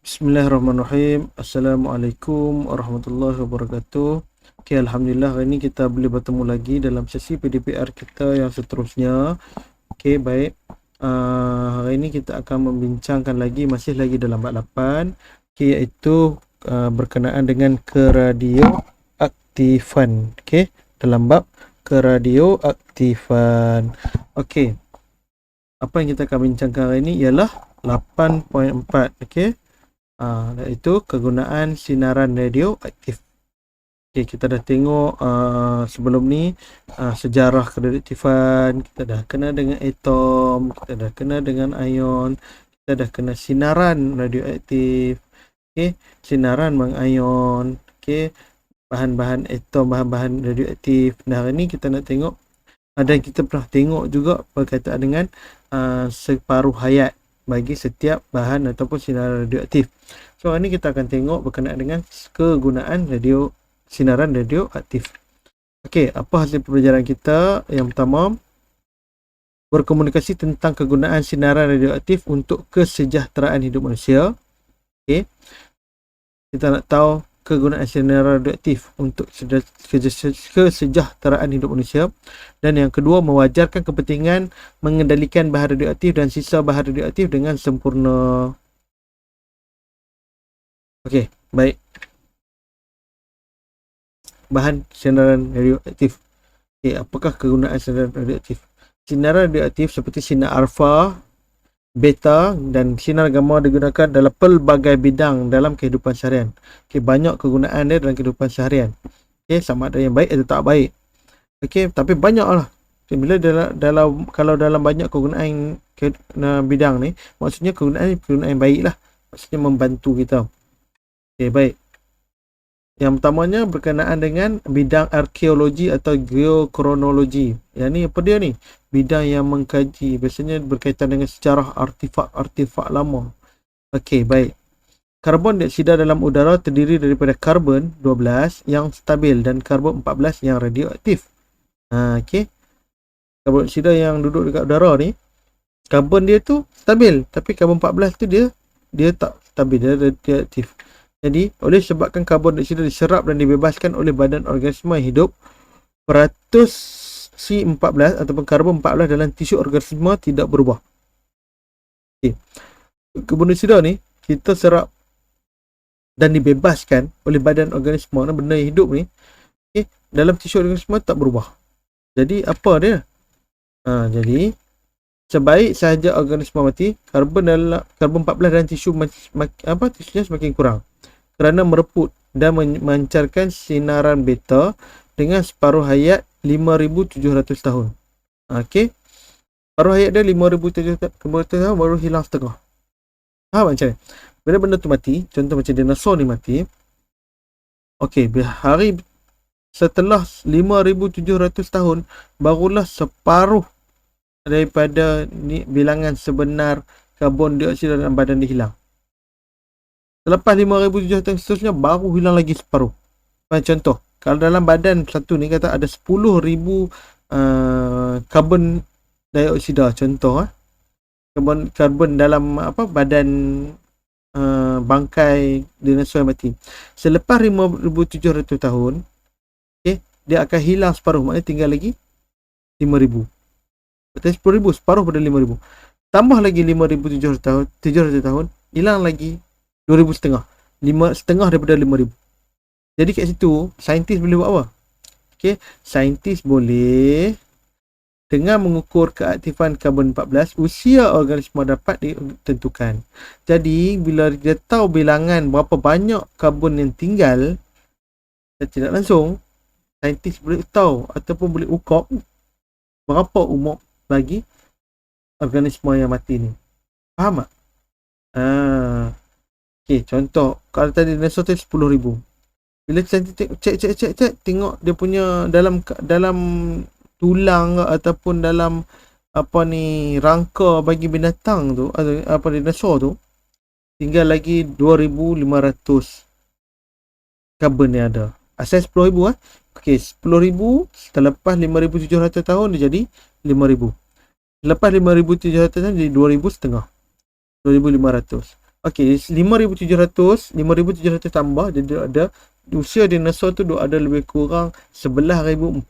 Bismillahirrahmanirrahim. Assalamualaikum warahmatullahi wabarakatuh. Okay, Alhamdulillah hari ini kita boleh bertemu lagi dalam sesi PDPR kita yang seterusnya. Okay, baik. Hari ini kita akan membincangkan lagi, masih lagi dalam bab 8, okay, iaitu berkenaan dengan keradioaktifan. Okay, dalam bab keradioaktifan. Okay, apa yang kita akan bincangkan hari ini ialah 8.4. Okay, iaitu kegunaan sinaran radioaktif. Okay, kita dah tengok sebelum ni sejarah keradioaktifan, kita dah kena dengan atom, kita dah kena dengan ion, kita dah kena sinaran radioaktif, okay, sinaran mengion, okay, bahan-bahan atom, bahan-bahan radioaktif. Dan hari ni kita nak tengok, dan kita pernah tengok juga berkaitan dengan separuh hayat bagi setiap bahan ataupun sinaran radioaktif. So hari ni kita akan tengok berkenaan dengan kegunaan sinaran radioaktif. Okey, apa hasil pembelajaran kita? Yang pertama, berkomunikasi tentang kegunaan sinaran radioaktif untuk kesejahteraan hidup manusia. Okey, kita nak tahu kegunaan sinaran radioaktif untuk kesejahteraan hidup manusia. Dan yang kedua, mewajarkan kepentingan mengendalikan bahan radioaktif dan sisa bahan radioaktif dengan sempurna. Okey, baik. Bahan sinaran radioaktif. Okey, apakah kegunaan sinaran radioaktif? Sinaran radioaktif seperti sinar alfa, beta dan sinar gamma digunakan dalam pelbagai bidang dalam kehidupan seharian. Okey, banyak kegunaan dia dalam kehidupan seharian. Okey, sama ada yang baik atau tak baik. Okey, tapi banyaklah. Bila kalau dalam banyak kegunaan bidang ni, maksudnya kegunaan yang baiklah. Maksudnya membantu kita. Okey, baik. Yang pertamanya berkenaan dengan bidang arkeologi atau geokronologi. Yang ni apa dia ni? Bidang yang mengkaji, biasanya berkaitan dengan sejarah artifak lama. Okey, baik. Karbon dioksida dalam udara terdiri daripada karbon 12 yang stabil dan karbon 14 yang radioaktif. Okey. Karbon dioksida yang duduk dekat udara ni, karbon dia tu stabil, tapi karbon 14 tu dia tak stabil, dia radioaktif. Jadi, oleh sebabkan karbon dioksida diserap dan dibebaskan oleh badan organisma hidup, peratus C14 ataupun karbon 14 dalam tisu organisma tidak berubah. Okay. Karbon dioksida ni kita serap dan dibebaskan oleh badan organisma, benda yang hidup ni, okay, dalam tisu organisma tak berubah. Jadi apa dia? Jadi sebaik sahaja organisma mati, karbon 14 dalam tisu tisunya semakin kurang kerana mereput dan memancarkan sinaran beta dengan separuh hayat 5,700 tahun. Okey. Separuh hayat dia 5,700 tahun baru hilang setengah. Faham macam ni? Bila benda tu mati, contoh macam dinosaur ni mati. Okey, hari setelah 5,700 tahun barulah separuh daripada bilangan sebenar karbon dioksida dalam badan dia hilang. Selepas 5,700 tahun seterusnya baru hilang lagi separuh. Contoh, kalau dalam badan satu ni kata ada 10,000 karbon dioksida, contoh karbon dalam badan bangkai dinosaur yang mati. Selepas 5,700 tahun, okay, dia akan hilang separuh, maknanya tinggal lagi 5,000. Betul, 10,000, separuh pada 5,000. Tambah lagi 5,700 tahun, hilang lagi 2,500. 5,500 daripada 5,000. Jadi kat situ, saintis boleh buat apa? Okay, saintis boleh dengan mengukur keaktifan karbon 14, usia organisma dapat ditentukan. Jadi, bila dia tahu bilangan berapa banyak karbon yang tinggal, tidak langsung, saintis boleh tahu ataupun boleh ukur berapa umur bagi organisma yang mati ni. Faham tak? Okay, contoh, kalau tadi dinosaur tu 10,000. Bila saintis cek, tengok dia punya dalam tulang ataupun dalam rangka bagi binatang tu, atau dinosaur tu, tinggal lagi 2,500 karbon yang ada. Asal 10,000 Okey, 10,000 selepas 5,700 tahun dia jadi 5,000. Lepas 5,700 tahun jadi 2,500. 2,500. Okey, 5,700 tambah, jadi ada usia dinosaur tu ada lebih kurang 11,400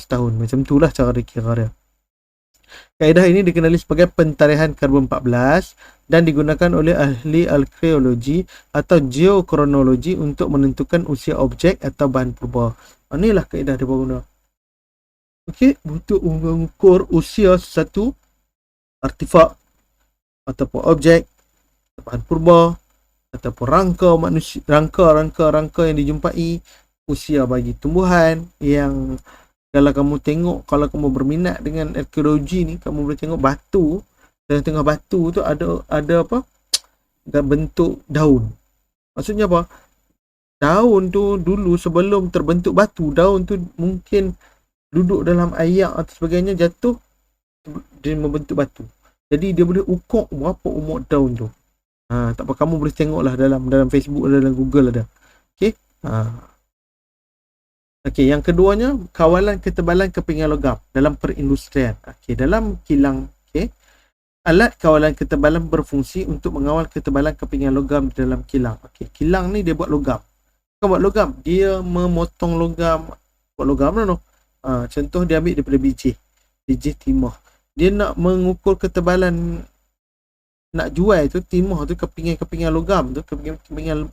tahun. Macam itulah cara dia kira dia. Kaedah ini dikenali sebagai pentarihan karbon 14 dan digunakan oleh ahli arkeologi atau geokronologi untuk menentukan usia objek atau bahan purba. Inilah kaedah dia guna. Okey, untuk mengukur usia satu artifak ataupun objek, bahan purba ataupun rangka manusia, rangka yang dijumpai, usia bagi tumbuhan yang kalau kamu tengok, kalau kamu berminat dengan arkeologi ni, kamu boleh tengok batu, dan tengah batu tu ada apa? Bentuk daun. Maksudnya apa? Daun tu dulu sebelum terbentuk batu, daun tu mungkin duduk dalam air atau sebagainya, jatuh dia membentuk batu. Jadi dia boleh ukur berapa umur daun tu. Tak apa, kamu boleh tengoklah dalam Facebook, dalam Google ada. Okey. Okey, yang keduanya, kawalan ketebalan kepingan logam dalam perindustrian. Okey, dalam kilang, okey. Alat kawalan ketebalan berfungsi untuk mengawal ketebalan kepingan logam dalam kilang. Okey, kilang ni dia buat logam. Bukan buat logam, dia memotong logam. Buat logam lah no. Contoh dia ambil daripada biji timah. Dia nak mengukur ketebalan, nak jual tu timah tu, kepingan logam tu, kepingan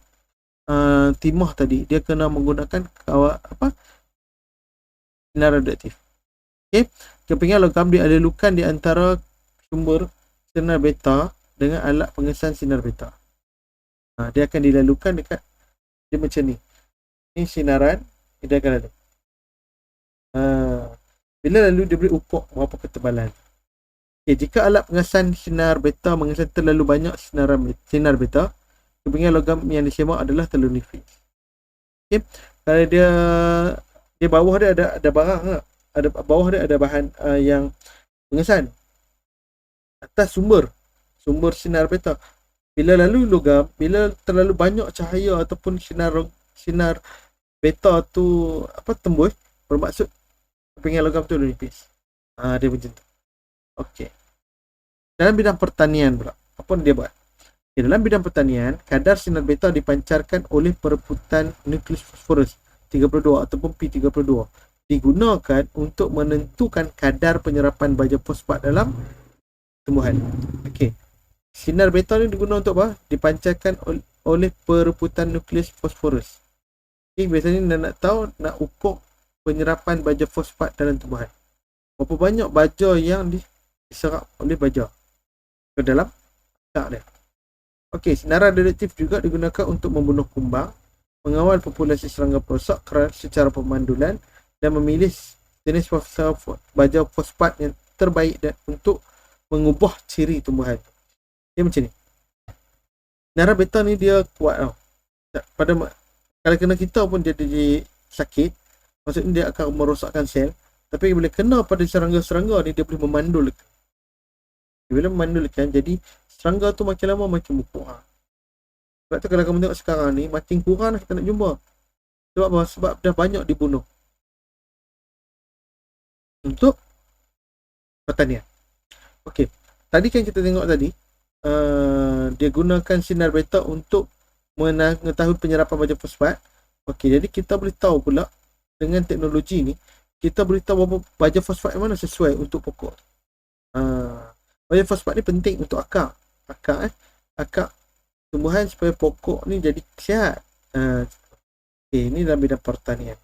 timah tadi, dia kena menggunakan sinar radioaktif. Okey, kepingan logam diadalukan di antara sumber sinar beta dengan alat pengesan sinar beta. Dia akan dilalukan dekat dia macam ni. Ini sinaran, dia akan lalu. Bila lalu dia boleh ukur berapa ketebalan. Okay, jika alat pengesan sinar beta mengesan terlalu banyak sinar beta, kepingan logam yang disemak adalah terlalu nipis. Okay, kalau dia bawah dia ada barang tak? Bawah dia ada bahan yang pengesan. Atas sumber sinar beta. Bila lalu logam, bila terlalu banyak cahaya ataupun sinar beta tu tembus, bermaksud kepingan logam tu nipis. Dia macam tu. Okey. Dalam bidang pertanian pula, apa dia buat? Dalam bidang pertanian, kadar sinar beta dipancarkan oleh perebutan nukleus fosforus 32 ataupun P32 digunakan untuk menentukan kadar penyerapan baja fosfat dalam tumbuhan. Okey. Sinar beta ni digunakan untuk apa? Dipancarkan oleh perebutan nukleus fosforus. Okey, biasanya nak tahu, nak ukur penyerapan baja fosfat dalam tumbuhan. Berapa banyak baja yang diserap oleh baja ke dalam akar dia. Okey, sinaran radioaktif juga digunakan untuk membunuh kumbang, mengawal populasi serangga perosak secara pemandulan dan memilih jenis baja fosfat yang terbaik dan untuk mengubah ciri tumbuhan. Dia macam ni. Sinaran beta ni dia kuat tau. Kalau kena kita pun dia sakit, maksudnya dia akan merosakkan sel. Tapi bila kena pada serangga-serangga ni, dia boleh memandulkan. Bila memandulkan, jadi serangga tu makin lama makin mukuk. Sebab tu kalau kamu tengok sekarang ni, makin kurang kita nak jumpa. Sebab apa? Sebab dah banyak dibunuh. Untuk pertanian. Okey, tadi kan kita tengok tadi, dia gunakan sinar beta untuk mengetahui penyerapan baja fosfat. Okey, jadi kita boleh tahu pula dengan teknologi ni, kita boleh tahu berapa baja fosfat yang mana sesuai untuk pokok. Baja fosfat ni penting untuk akar tumbuhan supaya pokok ni jadi sihat. Okey, ini dalam bidang pertanian.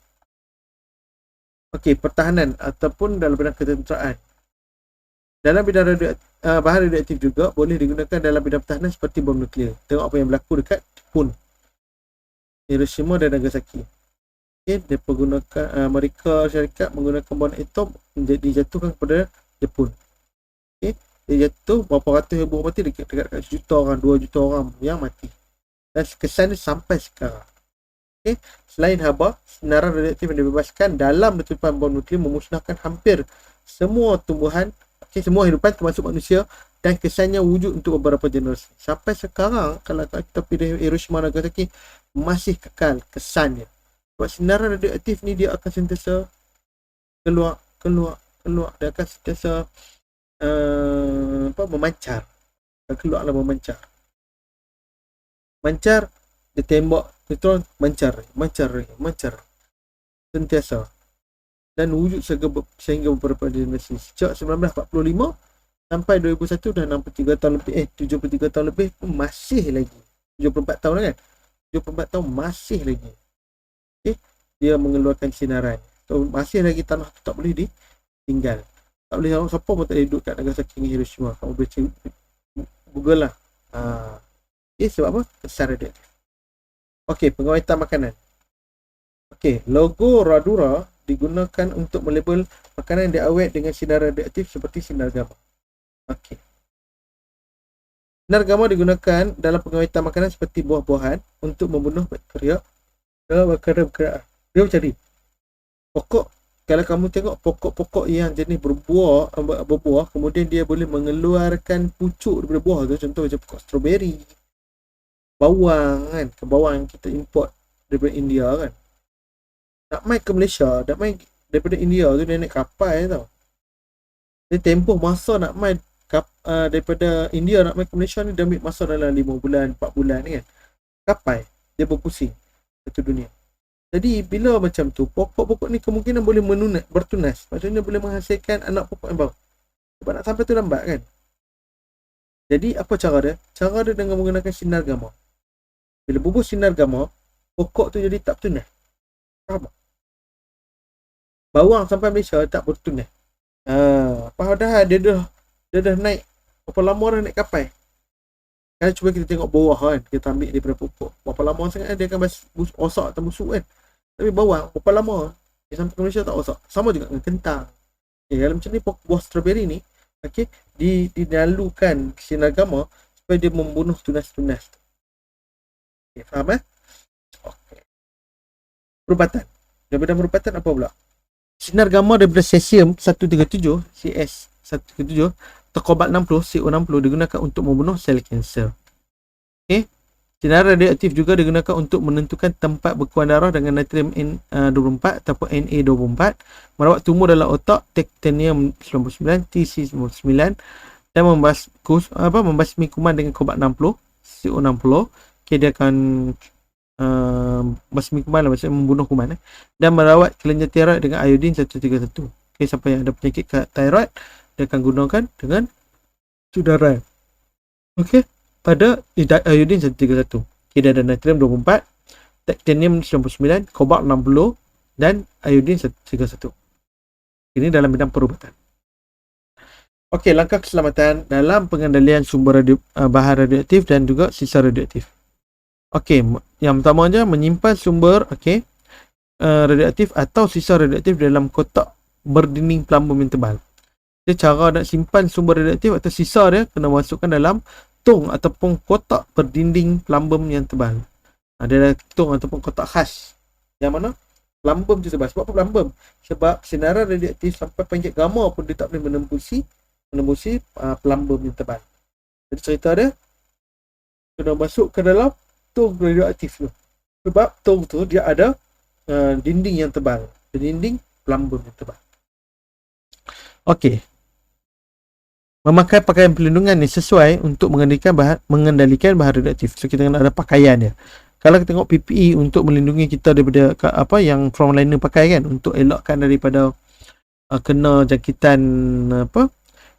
Okey, pertahanan ataupun dalam bidang ketenteraan. Dalam bidang bahan radioaktif juga boleh digunakan dalam bidang pertahanan seperti bom nuklear. Tengok apa yang berlaku dekat Jepun, Hiroshima dan Nagasaki. Okay, dia menggunakan Amerika Syarikat menggunakan bom atom dijatuhkan kepada Jepun. Okay, dia jatuh berapa ratus ribu mati, dekat 1 juta orang, 2 juta orang yang mati. Dan kesan dia sampai sekarang. Okay, selain haba, sinaran radioaktif yang dibebaskan dalam letupan bom nuklear memusnahkan hampir semua tumbuhan, semua hidupan termasuk manusia, dan kesannya wujud untuk beberapa generasi. Sampai sekarang kalau kita pilih Hiroshima dan Nagasaki, masih kekal kesannya. Sebab sinaran radioaktif ni dia akan sentiasa keluar. Dia akan sentiasa memancar. Keluarlah memancar. Mancar, dia tembak neutron, mancar sentiasa, dan wujud sehingga beberapa dinasti. Sejak 1945 sampai 2001 dah 63 tahun lebih, 73 tahun lebih pun masih lagi. 74 tahun kan? 74 tahun masih lagi. Okay? Dia mengeluarkan sinaran. So, masih lagi tanah tu tak boleh ditinggal. Tak boleh, orang siapa pun tak boleh duduk kat Nagasaki dengan Hiroshima. Kamu boleh Google lah. Sebab apa? Kesar radioaktif. Okey, pengawetan makanan. Okey, logo Radura digunakan untuk melabel makanan yang diawet dengan sinar radioaktif seperti sinar gamma. Okey. Sinar gamma digunakan dalam pengawetan makanan seperti buah-buahan untuk membunuh bakteria dalam berkara-berkara. Dia macam ni. Pokok, kalau kamu tengok pokok-pokok yang jenis berbuah, kemudian dia boleh mengeluarkan pucuk daripada buah tu, contoh macam pokok strawberry, bawang kan, bawang yang kita import daripada India kan. Nak mai ke Malaysia, nak mai daripada India tu dia naik kapal tau. Dia tempoh masa nak mai daripada India nak mai ke Malaysia ni dia ambil masa dalam 5 bulan, 4 bulan kan. Kapal, dia berpusing satu dunia. Jadi bila macam tu, pokok-pokok ni kemungkinan boleh bertunas. Maksudnya boleh menghasilkan anak pokok yang baru. Sebab nak sampai tu lambat kan. Jadi apa cara dia? Cara dia dengan menggunakan sinar gamma. Bila bubuh sinar gamma, pokok tu jadi tak bertunas. Faham tak? Bawang sampai Malaysia tak bertunas. Padahal dia dah naik. Berapa lama dah naik kapal? Kan cuba kita tengok bawah kan, kita ambil daripada pokok. Berapa lama sangat dia akan rosak atau busuk kan. Tapi bawang berapa lama dia sampai ke Malaysia tak rosak. Sama juga dengan kentang. Kalau macam ni buah strawberry ni, okey, dinalukan sinar gamma supaya dia membunuh tunas-tunas. Okay, faham Okey. Perubatan. Daripada perubatan apa pula? Sinar gamma daripada cesium 137, CS137 atau kobalt 60, CO60 digunakan untuk membunuh sel kanser. Okey. Sinar radioaktif juga digunakan untuk menentukan tempat bekuan darah dengan natrium N24 ataupun Na24, merawat tumor dalam otak, titanium 99, TC99 dan membasmi kuman dengan kobalt 60, CO60. Okey, dia akan basmi kuman lah, maksudnya membunuh kuman dan merawat kelenjar tiroid dengan iodin 131. Okey, siapa yang ada penyakit tiroid dia akan gunakan dengan sudaran. Okey, pada iodin 131. Okey, dia ada natrium 24, titanium 99, kobalt 60 dan iodin 131. Ini dalam bidang perubatan. Okey, langkah keselamatan dalam pengendalian sumber bahan radioaktif dan juga sisa radioaktif. Okey, yang pertama je menyimpan sumber radioaktif atau sisa radioaktif dalam kotak berdinding plumbum yang tebal. Jadi cara nak simpan sumber radioaktif atau sisa dia kena masukkan dalam tong ataupun kotak berdinding plumbum yang tebal. Ada tong ataupun kotak khas. Yang mana plumbum tu tebal. Sebab apa plumbum? Sebab sinaran radioaktif sampai panjat gamma pun dia tak boleh menembusi plumbum yang tebal. Jadi cerita dia kena masuk ke dalam tong radioaktif tu. Sebab tong tu dia ada dinding yang tebal. Dinding plumbum yang tebal. Okey. Memakai pakaian perlindungan ni sesuai untuk mengendalikan bahan radioaktif. So kita kena ada pakaian dia. Kalau kita tengok PPE untuk melindungi kita daripada yang frontliner pakai kan, untuk elakkan daripada kena jangkitan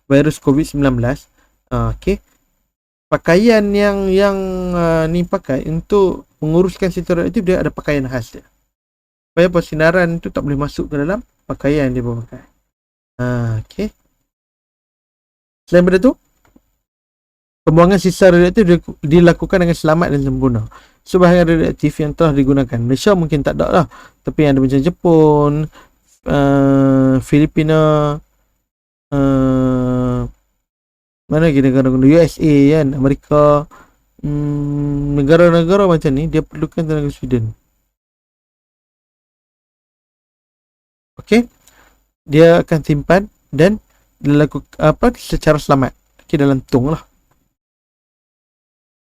virus COVID-19. Okey. Pakaian yang ni pakai untuk menguruskan sinar radioaktif, dia ada pakaian khas dia. Supaya persinaran tu tak boleh masuk ke dalam pakaian dia pakai. Okey. Selain daripada tu, pembuangan sisa radioaktif dilakukan dengan selamat dan sempurna. So bahan radioaktif yang telah digunakan, Malaysia mungkin tak ada lah, tapi yang ada macam Jepun, Filipina, mana lagi negara-negara USA kan, Amerika, negara-negara macam ni dia perlukan tenaga Sweden. Okey, dia akan simpan dan dilakukan secara selamat. Okey, dalam tong lah.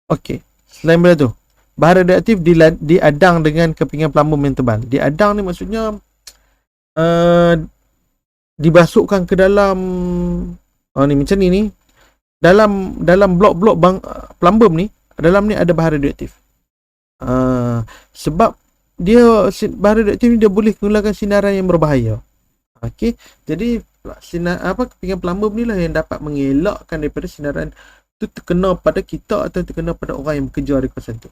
Okey, selain daripada tu, bahan radioaktif diadang dengan kepingan plumbum yang tebal. Diadang ni maksudnya dibasukkan ke dalam ni macam ni dalam blok-blok plumbum ni dalam ni ada bahan radioaktif. Sebab dia bahan radioaktif ni dia boleh mengeluarkan sinaran yang berbahaya. Okey, jadi kepingan plumber ni lah yang dapat mengelakkan daripada sinaran tu terkena pada kita atau terkena pada orang yang bekerja di kawasan tu.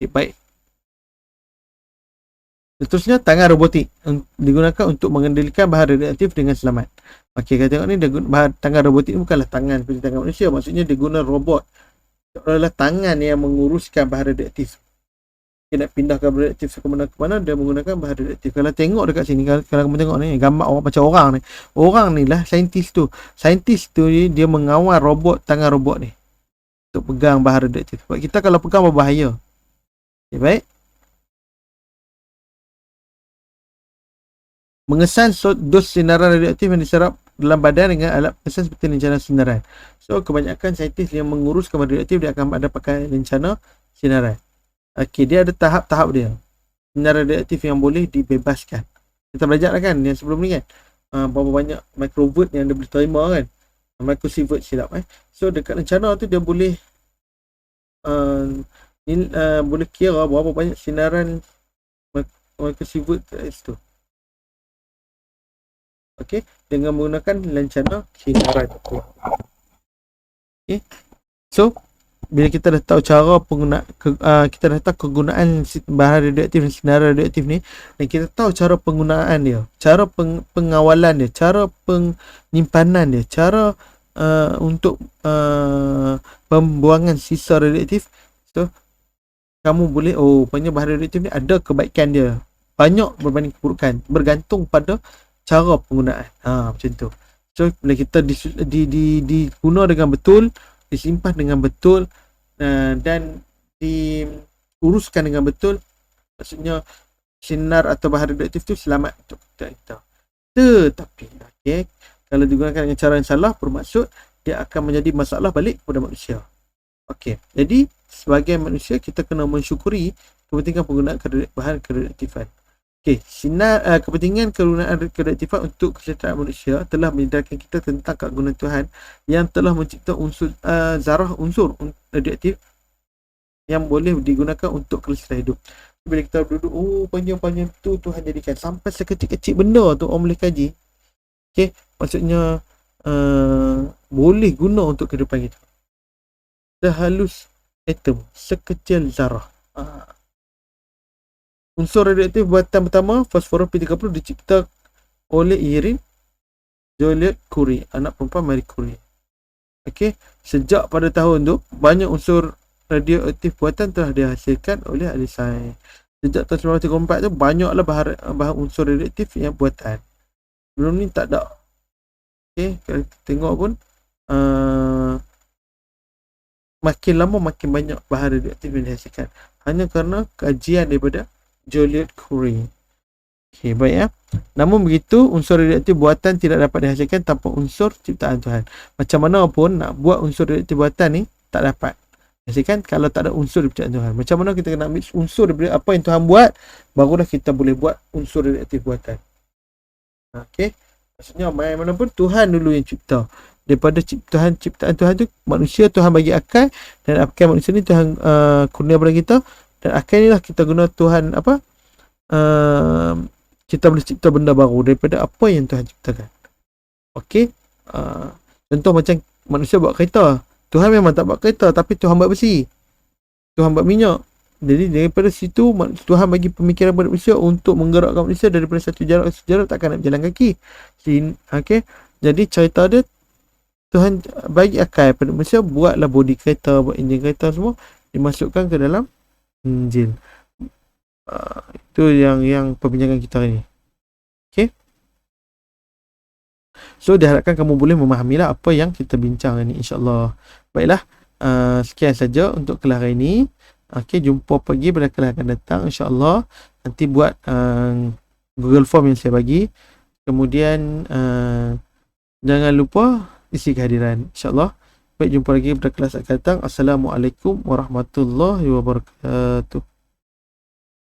Okay, baik. Seterusnya, tangan robotik digunakan untuk mengendalikan bahan radioaktif dengan selamat. Okey, kita tengok ni tangan robotik ni bukanlah tangan seperti tangan manusia. Maksudnya dia guna robot. Adalah tangan yang menguruskan bahan radioaktif. Dia nak pindahkan bahan radioaktif ke mana, dia menggunakan bahan radioaktif. Kalau tengok dekat sini, kalau kamu tengok ni gambar orang macam orang ni. Orang ni lah saintis tu. Saintis tu dia mengawal robot, tangan robot ni untuk pegang bahan radioaktif. Sebab kita kalau pegang berbahaya. Okay, baik. Mengesan dos sinaran radioaktif yang diserap dalam badan dengan alat pengesan seperti lencana sinaran. So, kebanyakan saintis yang menguruskan radioaktif, dia akan ada pakai lencana sinaran. Okey, dia ada tahap-tahap dia. Sinaran radioaktif yang boleh dibebaskan. Kita belajar kan yang sebelum ni kan. Berapa banyak microvolt yang dia boleh terima kan. Microsievert silap So, dekat lencana tu dia boleh boleh kira berapa banyak sinaran microsievert kat situ. Okey, dengan menggunakan lencana sinaran. Okey. So, bila kita dah tahu cara kita dah tahu kegunaan bahan radioaktif dan sinaran radioaktif ni, dan kita tahu cara penggunaan dia, cara pengawalan dia, cara penyimpanan dia, cara untuk pembuangan sisa radioaktif. So, kamu boleh banyak bahan radioaktif ni ada kebaikan dia banyak berbanding keburukan, bergantung pada cara penggunaan. Macam tu. So, bila kita diguna dengan betul, disimpan dengan betul, dan diuruskan dengan betul, maksudnya sinar atau bahan radioaktif tu selamat untuk kita. Tetapi kalau digunakan dengan cara yang salah, bermaksud dia akan menjadi masalah balik kepada manusia. Okey, jadi sebagai manusia kita kena mensyukuri kepentingan penggunaan bahan radioaktifan. Okey, kepentingan kegunaan radioaktifan untuk kesejahteraan manusia telah menyedarkan kita tentang keagungan Tuhan yang telah mencipta unsur zarah unsur radioaktif yang boleh digunakan untuk kelestarian hidup. Bila kita duduk, panjang-panjang tu Tuhan jadikan sampai sekecil-kecil benda tu orang boleh kaji. Okey, maksudnya boleh guna untuk kehidupan kita. Sehalus atom, sekecil zarah. Unsur radioaktif buatan pertama, fosforus P30, dicipta oleh Irene Joliot Curie, anak perempuan Marie Curie. Okey, sejak pada tahun tu, banyak unsur radioaktif buatan telah dihasilkan oleh ahli sains. Sejak tahun 1934 tu, banyaklah bahan unsur radioaktif yang buatan. Sebelum ni tak ada. Okey, kalau kita tengok pun, makin lama makin banyak bahan radioaktif yang dihasilkan. Hanya kerana kajian daripada Joliot Curie. Okey, baik ya. Namun begitu, unsur radioaktif buatan tidak dapat dihasilkan tanpa unsur ciptaan Tuhan. Macam mana pun nak buat unsur radioaktif buatan ni tak dapat dihasilkan kalau tak ada unsur ciptaan Tuhan. Macam mana kita kena ambil unsur daripada apa yang Tuhan buat, barulah kita boleh buat unsur radioaktif buatan. Okey. Maksudnya mana pun Tuhan dulu yang cipta. Daripada ciptaan Tuhan tu, manusia Tuhan bagi akal, dan akal manusia ni Tuhan kurnia kepada kita. Dan akal inilah kita guna Tuhan kita boleh cipta benda baru daripada apa yang Tuhan ciptakan. Okey. Contoh macam manusia buat kereta. Tuhan memang tak buat kereta, tapi Tuhan buat besi. Tuhan buat minyak. Jadi daripada situ Tuhan bagi pemikiran kepada manusia untuk menggerakkan manusia daripada satu jarak ke satu jarak, takkan nak berjalan kaki. Okey. Jadi cerita dia, Tuhan bagi akal pada manusia, buatlah bodi kereta, buat enjin kereta semua, dimasukkan ke dalam Injil. Itu yang perbincangan kita hari ni. Okay. So diharapkan kamu boleh memahamilah apa yang kita bincang hari ni, insyaAllah. Baiklah, sekian saja untuk kelas hari ni. Okay, jumpa pagi pada kelas akan datang, insyaAllah. Nanti buat Google Form yang saya bagi. Kemudian jangan lupa isi kehadiran, insyaAllah. Baik, jumpa lagi pada kelas akan datang. Assalamualaikum warahmatullahi wabarakatuh.